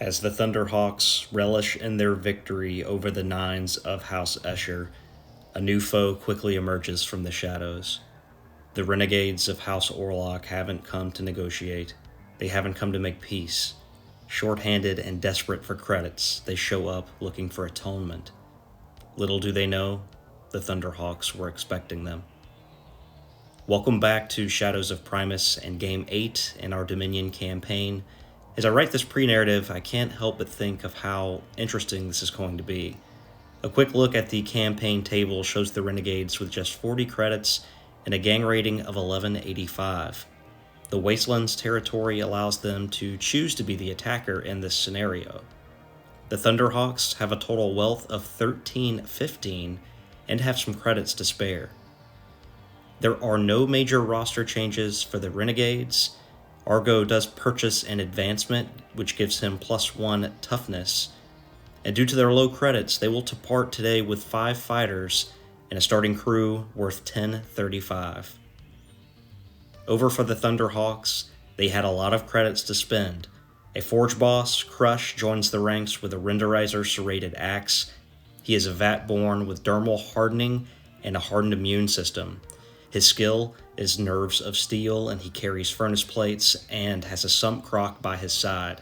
As the Thunderhawks relish in their victory over the Nines of House Escher, a new foe quickly emerges from the shadows. The renegades of House Orlock haven't come to negotiate. They haven't come to make peace. Short-handed and desperate for credits, they show up looking for atonement. Little do they know, the Thunderhawks were expecting them. Welcome back to Shadows of Primus and Game 8 in our Dominion campaign. As I write this pre-narrative, I can't help but think of how interesting this is going to be. A quick look at the campaign table shows the Renegades with just 40 credits and a gang rating of 1185. The Wastelands territory allows them to choose to be the attacker in this scenario. The Thunderhawks have a total wealth of 1315 and have some credits to spare. There are no major roster changes for the Renegades. Argo does purchase an advancement, which gives him +1 toughness. And due to their low credits, they will depart today with 5 fighters and a starting crew worth 1035. Over for the Thunderhawks, they had a lot of credits to spend. A Forge Boss, Crush, joins the ranks with a Renderizer Serrated Axe. He is a Vat-born with dermal hardening and a hardened immune system. His skill is Nerves of Steel, and he carries furnace plates and has a Sump Croc by his side.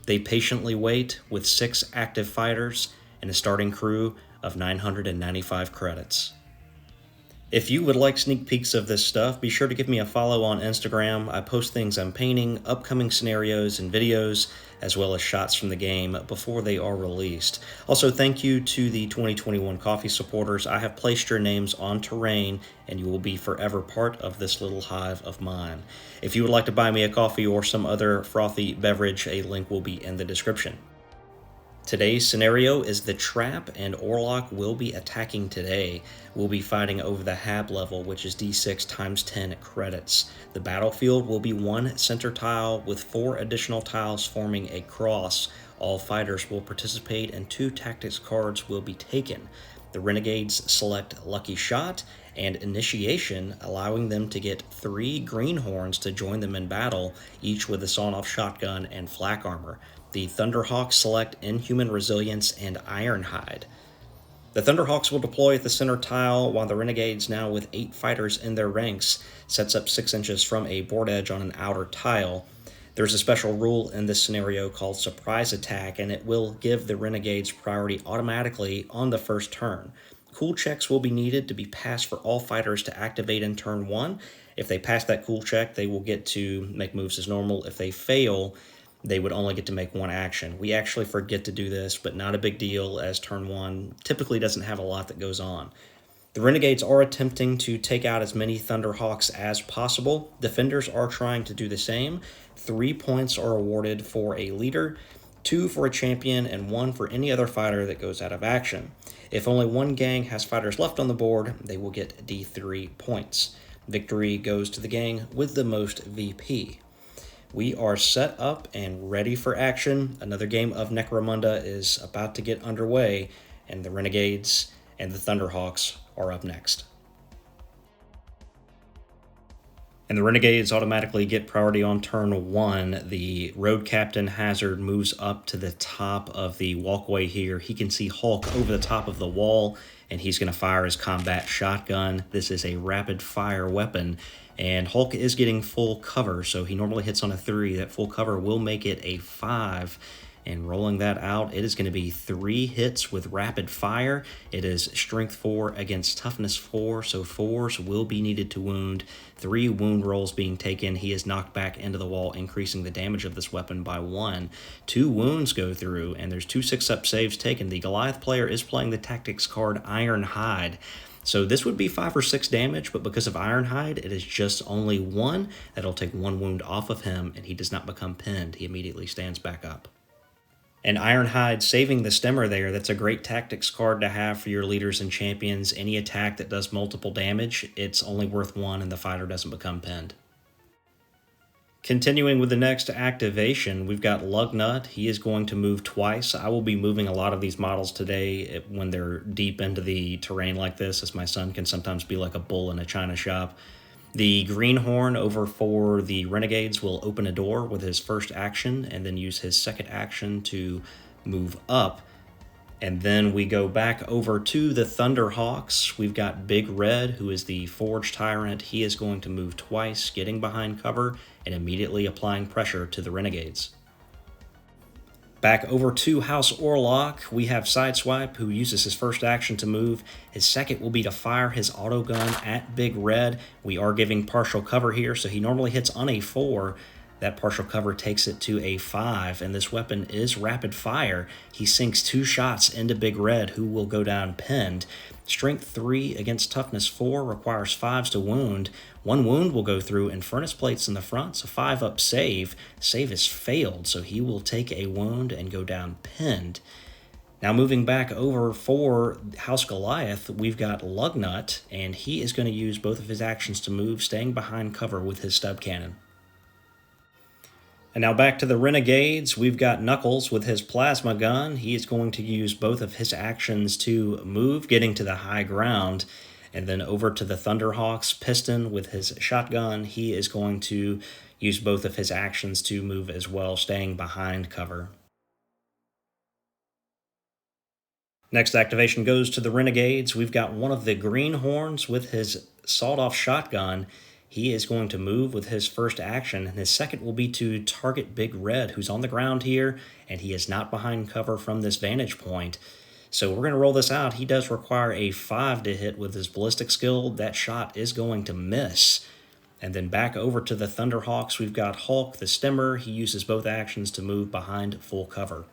They patiently wait with 6 active fighters and a starting crew of 995 credits. If you would like sneak peeks of this stuff, be sure to give me a follow on Instagram. I post things I'm painting, upcoming scenarios and videos, as well as shots from the game before they are released. Also, thank you to the 2021 coffee supporters. I have placed your names on terrain, and you will be forever part of this little hive of mine. If you would like to buy me a coffee or some other frothy beverage, a link will be in the description. Today's scenario is the Trap, and Orlock will be attacking today. We'll be fighting over the Hab level, which is D6 times 10 credits. The battlefield will be 1 center tile with 4 additional tiles forming a cross. All fighters will participate and 2 tactics cards will be taken. The Renegades select Lucky Shot and Initiation, allowing them to get 3 greenhorns to join them in battle, each with a sawn-off shotgun and flak armor. The Thunderhawks select Inhuman Resilience and Ironhide. The Thunderhawks will deploy at the center tile, while the Renegades, now with 8 fighters in their ranks, sets up 6 inches from a board edge on an outer tile. There's a special rule in this scenario called Surprise Attack, and it will give the Renegades priority automatically on the first turn. Cool checks will be needed to be passed for all fighters to activate in turn 1. If they pass that cool check, they will get to make moves as normal. If they fail, they would only get to make 1 action. We actually forget to do this, but not a big deal, as turn 1 typically doesn't have a lot that goes on. The Renegades are attempting to take out as many Thunderhawks as possible. Defenders are trying to do the same. 3 points are awarded for a leader, 2 for a champion, and 1 for any other fighter that goes out of action. If only 1 gang has fighters left on the board, they will get D3 points. Victory goes to the gang with the most VP. We are set up and ready for action. Another game of Necromunda is about to get underway, and the Renegades and the Thunderhawks are up next. And the Renegades automatically get priority on turn 1. The Road Captain Hazard moves up to the top of the walkway here. He can see Hulk over the top of the wall, and he's going to fire his combat shotgun. This is a rapid-fire weapon, and Hulk is getting full cover, so he normally hits on a 3. That full cover will make it a 5. And rolling that out, it is going to be 3 hits with rapid fire. It is strength 4 against toughness 4, so 4s will be needed to wound. 3 wound rolls being taken. He is knocked back into the wall, increasing the damage of this weapon by 1. 2 wounds go through, and there's 2 6-up saves taken. The Goliath player is playing the tactics card Ironhide. So this would be 5 or 6 damage, but because of Ironhide, it is just only 1. That'll take 1 wound off of him, and he does not become pinned. He immediately stands back up. And Ironhide saving the stemmer there, that's a great tactics card to have for your leaders and champions. Any attack that does multiple damage, it's only worth 1 and the fighter doesn't become pinned. Continuing with the next activation, we've got Lugnut. He is going to move twice. I will be moving a lot of these models today when they're deep into the terrain like this, as my son can sometimes be like a bull in a china shop. The greenhorn over for the renegades will open a door with his first action and then use his second action to move up. And then we go back over to the Thunderhawks. We've got Big Red, who is the Forge Tyrant. He is going to move twice, getting behind cover and immediately applying pressure to the renegades. Back over to House Orlock, we have Sideswipe, who uses his first action to move. His second will be to fire his auto gun at Big Red. We are giving partial cover here, so he normally hits on a 4. That partial cover takes it to a 5, and this weapon is rapid fire. He sinks 2 shots into Big Red, who will go down pinned. Strength 3 against Toughness 4 requires 5s to wound. 1 wound will go through and Furnace Plates in the front, so 5 up save. Save is failed, so he will take a wound and go down pinned. Now moving back over for House Goliath, we've got Lugnut, and he is going to use both of his actions to move, staying behind cover with his stub cannon. And now back to the Renegades, we've got Knuckles with his plasma gun. He is going to use both of his actions to move, getting to the high ground. And then over to the Thunderhawks, Piston with his shotgun. He is going to use both of his actions to move as well, staying behind cover. Next activation goes to the Renegades. We've got one of the Greenhorns with his sawed-off shotgun. He is going to move with his first action, and his second will be to target Big Red, who's on the ground here, and he is not behind cover from this vantage point. So we're going to roll this out. He does require a 5 to hit with his ballistic skill. That shot is going to miss. And then back over to the Thunderhawks, we've got Hulk, the Stemmer. He uses both actions to move behind full cover.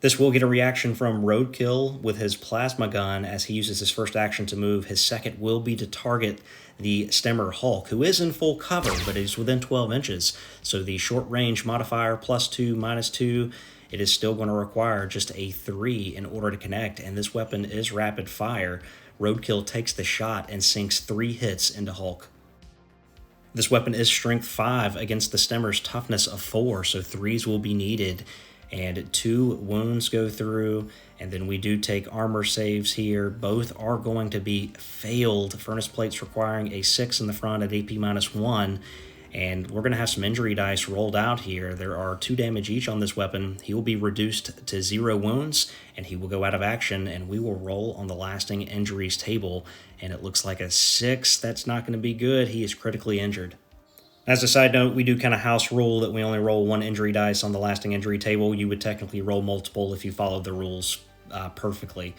This will get a reaction from Roadkill with his plasma gun as he uses his first action to move. His second will be to target the Stemmer Hulk, who is in full cover, but is within 12 inches. So the short range modifier +2, -2, it is still going to require just a 3 in order to connect, and this weapon is rapid fire. Roadkill takes the shot and sinks 3 hits into Hulk. This weapon is strength 5 against the Stemmer's toughness of 4, so 3s will be needed. And 2 wounds go through, and then we do take armor saves here. Both are going to be failed. Furnace Plates requiring a 6 in the front at AP -1, and we're going to have some injury dice rolled out here. There are 2 damage each on this weapon. He will be reduced to 0 wounds, and he will go out of action, and we will roll on the lasting injuries table, and it looks like a 6. That's not going to be good. He is critically injured. As a side note, we do kind of house rule that we only roll 1 injury dice on the lasting injury table. You would technically roll multiple if you followed the rules perfectly.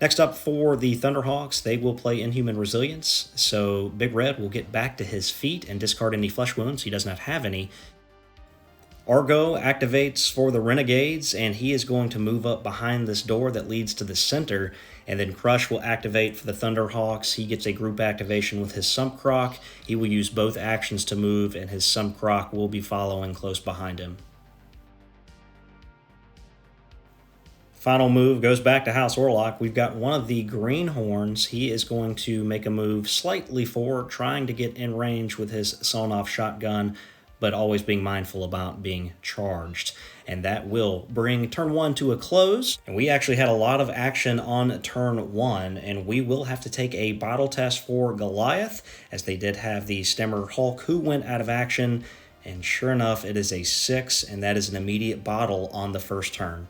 Next up for the Thunderhawks, they will play Inhuman Resilience. So Big Red will get back to his feet and discard any flesh wounds. He does not have any. Argo activates for the Renegades, and he is going to move up behind this door that leads to the center, and then Crush will activate for the Thunderhawks. He gets a group activation with his Sump Croc. He will use both actions to move, and his Sump Croc will be following close behind him. Final move goes back to House Orlock. We've got one of the Greenhorns. He is going to make a move slightly forward, trying to get in range with his sawn-off shotgun, but always being mindful about being charged. And that will bring turn 1 to a close. And we actually had a lot of action on turn 1, and we will have to take a bottle test for Goliath, as they did have the Stemmer Hulk, who went out of action. And sure enough, it is a 6, and that is an immediate bottle on the first turn.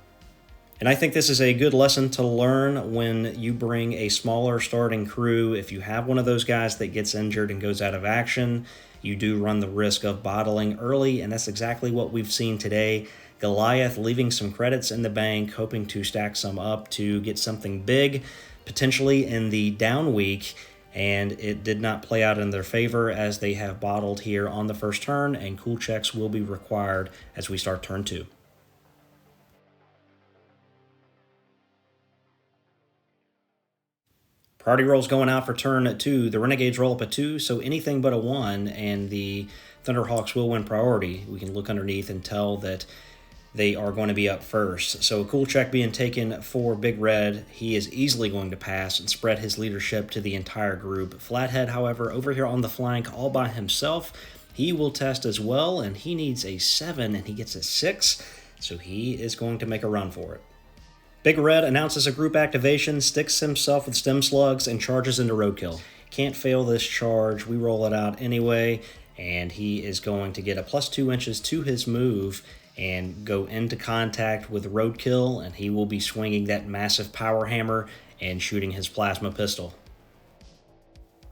And I think this is a good lesson to learn when you bring a smaller starting crew. If you have one of those guys that gets injured and goes out of action, you do run the risk of bottling early, and that's exactly what we've seen today. Goliath leaving some credits in the bank, hoping to stack some up to get something big, potentially in the down week, and it did not play out in their favor as they have bottled here on the first turn, and cool checks will be required as we start turn 2. Priority rolls going out for turn 2. The Renegades roll up a 2, so anything but a 1, and the Thunderhawks will win priority. We can look underneath and tell that they are going to be up first. So a cool check being taken for Big Red. He is easily going to pass and spread his leadership to the entire group. Flathead, however, over here on the flank all by himself. He will test as well, and he needs a 7, and he gets a 6, so he is going to make a run for it. Big Red announces a group activation, sticks himself with stem slugs, and charges into Roadkill. Can't fail this charge. We roll it out anyway, and he is going to get a +2 inches to his move and go into contact with Roadkill, and he will be swinging that massive power hammer and shooting his plasma pistol.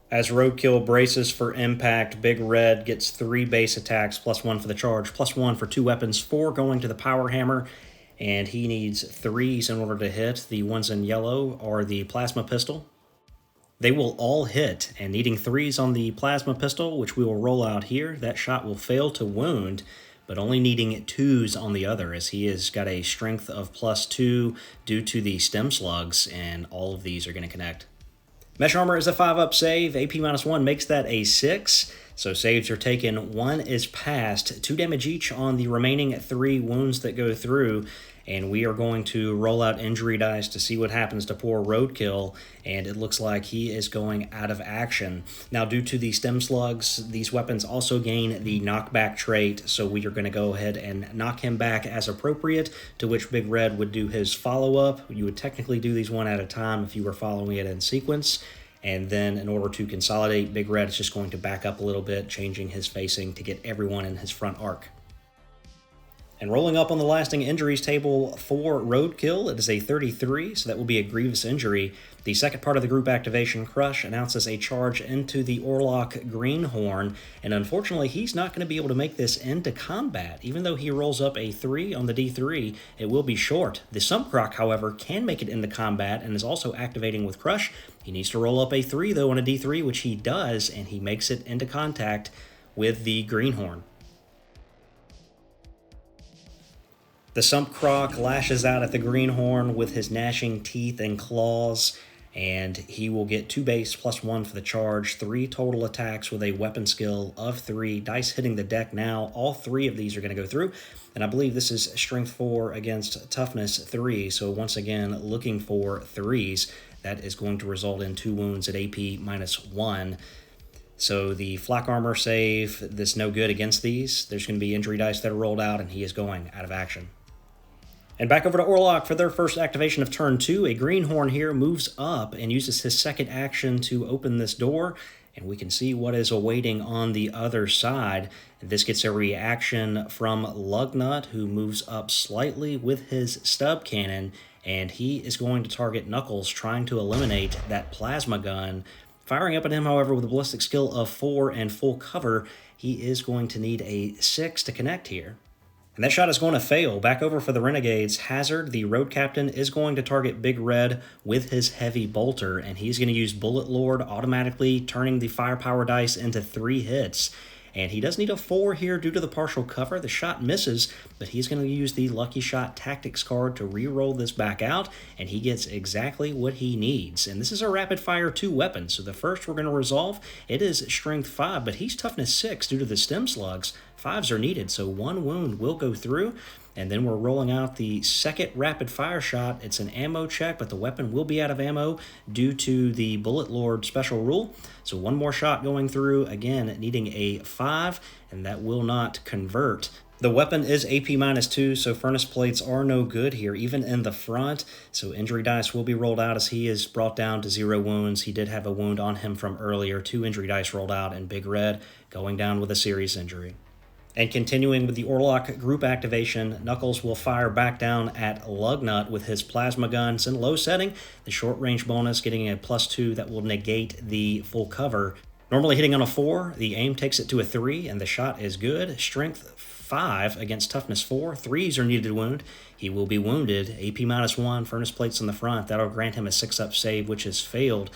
As Roadkill braces for impact, Big Red gets 3 base attacks, +1 for the charge, +1 for 2 weapons, 4 going to the power hammer, and he needs 3s in order to hit. The ones in yellow are the plasma pistol. They will all hit, and needing 3s on the plasma pistol, which we will roll out here, that shot will fail to wound, but only needing 2s on the other, as he has got a strength of +2 due to the stem slugs, and all of these are going to connect. Mesh Armor is a 5-up save. AP -1 makes that a 6. So saves are taken. 1 is passed. 2 damage each on the remaining 3 wounds that go through. And we are going to roll out injury dice to see what happens to poor Roadkill. And it looks like he is going out of action. Now, due to the stem slugs, these weapons also gain the knockback trait. So we are going to go ahead and knock him back as appropriate, to which Big Red would do his follow-up. You would technically do these one at a time if you were following it in sequence. And then in order to consolidate, Big Red is just going to back up a little bit, changing his facing to get everyone in his front arc. And rolling up on the lasting injuries table for Roadkill, it is a 33, so that will be a grievous injury. The second part of the group activation, Crush, announces a charge into the Orlock Greenhorn, and unfortunately he's not going to be able to make this into combat. Even though he rolls up a 3 on the D3, it will be short. The Sumpcroc, however, can make it into combat and is also activating with Crush. He needs to roll up a 3, though, on a D3, which he does, and he makes it into contact with the Greenhorn. The Sumpcroc lashes out at the Greenhorn with his gnashing teeth and claws, and he will get 2 base +1 for the charge, 3 total attacks with a weapon skill of 3. Dice hitting the deck now. All 3 of these are going to go through, and I believe this is strength 4 against toughness 3, so once again looking for 3s. That is going to result in 2 wounds at AP -1. So the flak armor save, that's no good against these. There's going to be injury dice that are rolled out, and he is going out of action. And back over to Orlock for their first activation of turn 2. A Greenhorn here moves up and uses his second action to open this door, and we can see what is awaiting on the other side. This gets a reaction from Lugnut, who moves up slightly with his stub cannon, and he is going to target Knuckles, trying to eliminate that plasma gun. Firing up at him, however, with a ballistic skill of 4 and full cover, he is going to need a 6 to connect here. And that shot is going to fail. Back over for the Renegades. Hazard, the road captain, is going to target Big Red with his heavy bolter, and he's going to use Bullet Lord, automatically turning the firepower dice into 3 hits. And he does need a 4 here due to the partial cover. The shot misses, but he's going to use the Lucky Shot Tactics card to re-roll this back out, and he gets exactly what he needs. And this is a rapid-fire 2 weapon, so the first we're going to resolve, it is Strength 5, but he's Toughness 6 due to the stem slugs. 5s are needed, so 1 wound will go through. And then we're rolling out the second rapid fire shot. It's an ammo check, but the weapon will be out of ammo due to the Bullet Lord special rule. So 1 more shot going through, again needing a 5, and that will not convert. The weapon is AP -2, so furnace plates are no good here, even in the front. So injury dice will be rolled out as he is brought down to 0 wounds. He did have a wound on him from earlier. 2 injury dice rolled out, and Big Red going down with a serious injury. And continuing with the Orlock group activation, Knuckles will fire back down at Lugnut with his plasma gun. It's in low setting. The short range bonus getting a +2 that will negate the full cover. Normally hitting on a 4, the aim takes it to a 3, and the shot is good. Strength 5 against toughness 4. 3s are needed to wound. He will be wounded. AP -1, furnace plates in the front. That'll grant him a 6-up save, which has failed.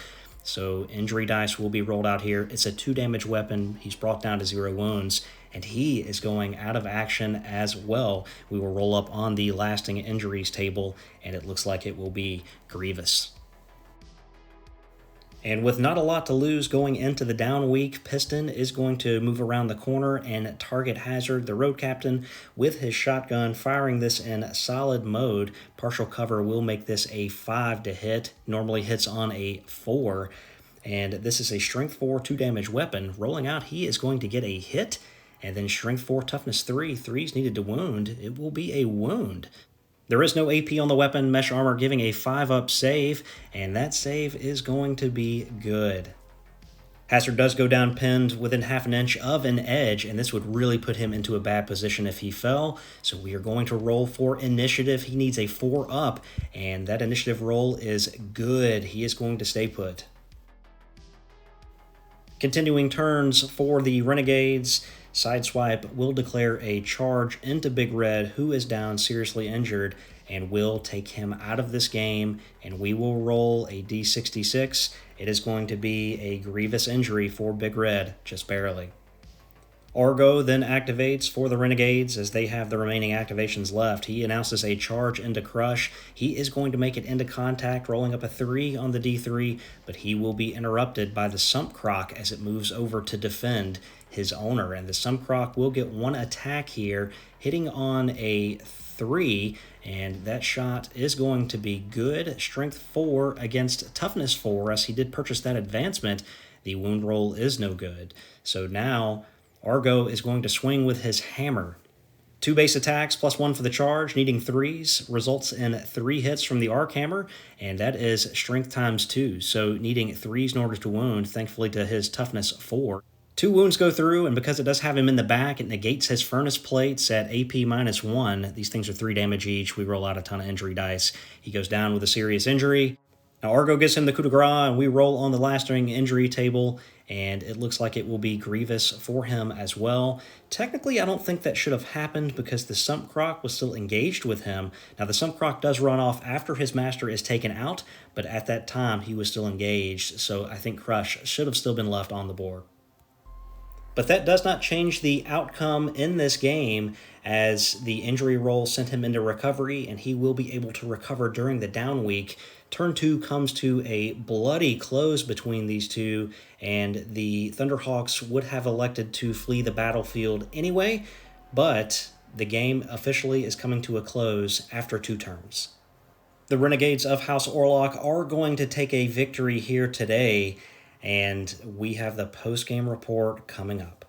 So injury dice will be rolled out here. It's a 2 damage weapon. He's brought down to 0 wounds, and he is going out of action as well. We will roll up on the lasting injuries table, and it looks like it will be Grievous. And with not a lot to lose going into the down week, Piston is going to move around the corner and target Hazard, the road captain, with his shotgun, firing this in solid mode. Partial cover will make this a 5 to hit. Normally hits on a 4. And this is a Strength 4, 2 damage weapon. Rolling out, he is going to get a hit. And then Strength 4, Toughness 3. 3's needed to wound. It will be a wound. There is no AP on the weapon. Mesh Armor giving a 5-up save, and that save is going to be good. Hazard does go down pinned within half an inch of an edge, and this would really put him into a bad position if he fell. So we are going to roll for initiative. He needs a 4 up, and that initiative roll is good. He is going to stay put. Continuing turns for the Renegades. Sideswipe will declare a charge into Big Red, who is down seriously injured, and will take him out of this game, and we will roll a d66. It is going to be a grievous injury for Big Red, just barely. Argo then activates for the Renegades as they have the remaining activations left. He announces a charge into Crush. He is going to make it into contact, rolling up a 3 on the D3, but he will be interrupted by the Sump Croc as it moves over to defend his owner. And the Sump Croc will get one attack here, hitting on a 3, and that shot is going to be good. Strength 4 against Toughness 4, as he did purchase that advancement. The wound roll is no good. So now Argo is going to swing with his hammer. 2 base attacks plus 1 for the charge, needing 3s, results in 3 hits from the arc hammer, and that is strength times 2, so needing 3s in order to wound, thankfully to his toughness 4. 2 wounds go through, and because it does have him in the back, it negates his furnace plates at AP minus 1. These things are 3 damage each. We roll out a ton of injury dice. He goes down with a serious injury. Now Argo gives him the coup de grace, and we roll on the lasting injury table, and it looks like it will be grievous for him as well. Technically, I don't think that should have happened because the Sump Croc was still engaged with him. Now, the Sump Croc does run off after his master is taken out, but at that time, he was still engaged, so I think Crush should have still been left on the board. But that does not change the outcome in this game, as the injury roll sent him into recovery, and he will be able to recover during the down week. Turn 2 comes to a bloody close between these two, and the Thunderhawks would have elected to flee the battlefield anyway, but the game officially is coming to a close after 2 turns. The Renegades of House Orlock are going to take a victory here today, and we have the post-game report coming up.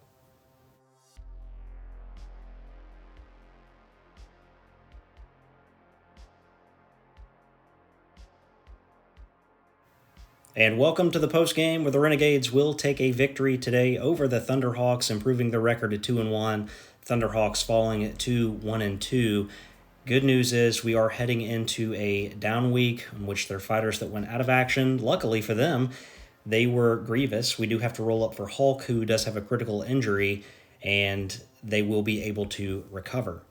And welcome to the postgame, where the Renegades will take a victory today over the Thunderhawks, improving their record to 2-1. Thunderhawks falling to 1-2. Good news is we are heading into a down week in which their fighters that went out of action, luckily for them, they were grievous. We do have to roll up for Hulk, who does have a critical injury, and they will be able to recover.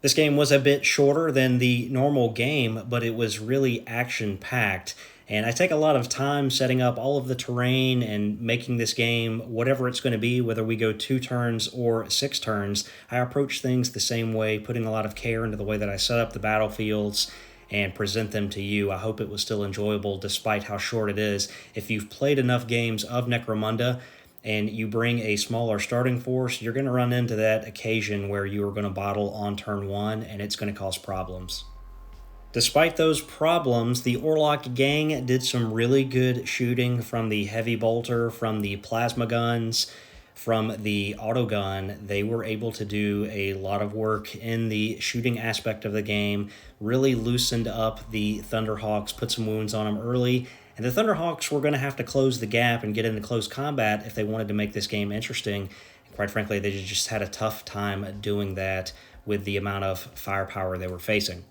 This game was a bit shorter than the normal game, but it was really action-packed. And I take a lot of time setting up all of the terrain and making this game whatever it's going to be, whether we go 2 turns or 6 turns. I approach things the same way, putting a lot of care into the way that I set up the battlefields and present them to you. I hope it was still enjoyable despite how short it is. If you've played enough games of Necromunda and you bring a smaller starting force, you're going to run into that occasion where you are going to bottle on turn 1 and it's going to cause problems. Despite those problems, the Orlock gang did some really good shooting from the heavy bolter, from the plasma guns, from the autogun. They were able to do a lot of work in the shooting aspect of the game, really loosened up the Thunderhawks, put some wounds on them early, and the Thunderhawks were going to have to close the gap and get into close combat if they wanted to make this game interesting. And quite frankly, they just had a tough time doing that with the amount of firepower they were facing.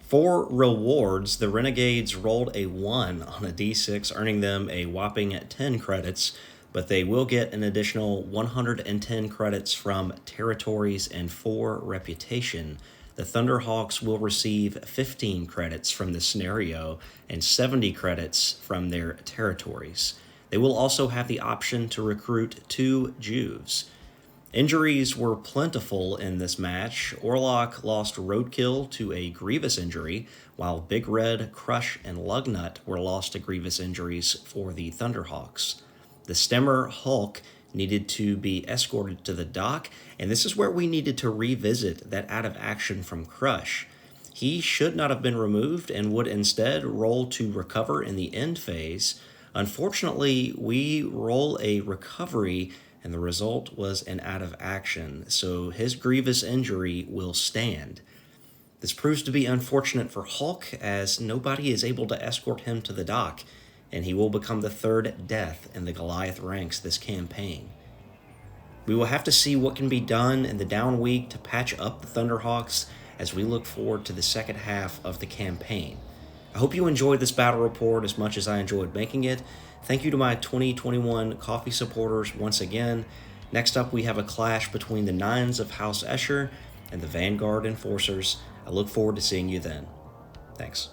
For rewards, the Renegades rolled a 1 on a d6, earning them a whopping 10 credits, but they will get an additional 110 credits from territories and 4 reputation. The Thunderhawks will receive 15 credits from the scenario and 70 credits from their territories. They will also have the option to recruit 2 Juves. Injuries were plentiful in this match. Orlock lost Roadkill to a grievous injury, while Big Red, Crush, and Lugnut were lost to grievous injuries for the Thunderhawks. The Stemmer Hulk needed to be escorted to the dock, and this is where we needed to revisit that out of action from Crush. He should not have been removed and would instead roll to recover in the end phase. Unfortunately, we roll a recovery, and the result was an out of action, so his grievous injury will stand. This proves to be unfortunate for Hulk, as nobody is able to escort him to the dock. and he will become the third death in the Goliath ranks this campaign. We will have to see what can be done in the down week to patch up the Thunderhawks as we look forward to the second half of the campaign. I hope you enjoyed this battle report as much as I enjoyed making it. Thank you to my 2021 coffee supporters once again. Next up, we have a clash between the Nines of House Escher and the Vanguard Enforcers. I look forward to seeing you then. Thanks.